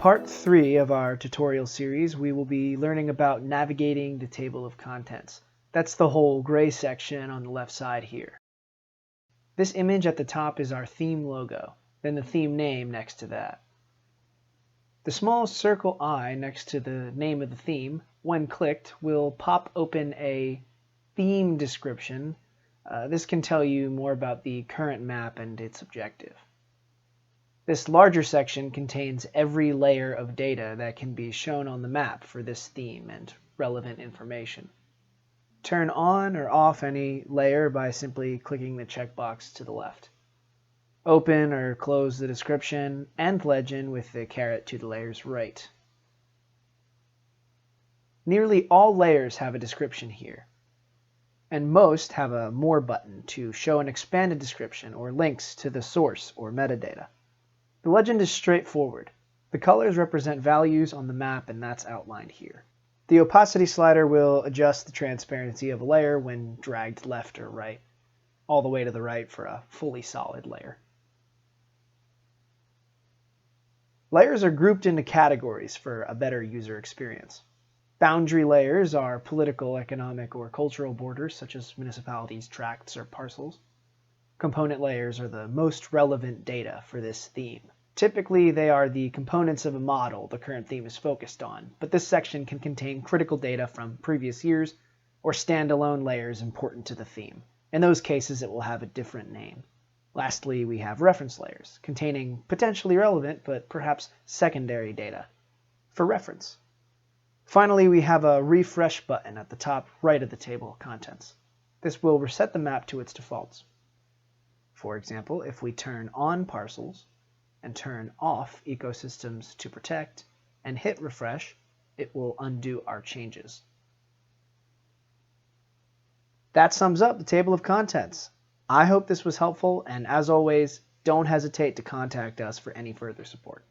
part 3 of our tutorial series, we will be learning about navigating the table of contents. That's the whole gray section on the left side here. This image at the top is our theme logo, then the theme name next to that. The small circle I next to the name of the theme, when clicked, will pop open a theme description. This can tell you more about the current map and its objective. This larger section contains every layer of data that can be shown on the map for this theme and relevant information. Turn on or off any layer by simply clicking the checkbox to the left. Open or close the description and legend with the caret to the layer's right. Nearly all layers have a description here, and most have a More button to show an expanded description or links to the source or metadata. The legend is straightforward. The colors represent values on the map, and that's outlined here. The opacity slider will adjust the transparency of a layer when dragged left or right, all the way to the right for a fully solid layer. Layers are grouped into categories for a better user experience. Boundary layers are political, economic, or cultural borders, such as municipalities, tracts, or parcels. Component layers are the most relevant data for this theme. Typically, they are the components of a model the current theme is focused on, but this section can contain critical data from previous years or standalone layers important to the theme. In those cases, it will have a different name. Lastly, we have reference layers, containing potentially relevant but perhaps secondary data for reference. Finally, we have a refresh button at the top right of the table of contents. This will reset the map to its defaults. For example, if we turn on parcels and turn off ecosystems to protect and hit refresh, it will undo our changes. That sums up the table of contents. I hope this was helpful, and as always, don't hesitate to contact us for any further support.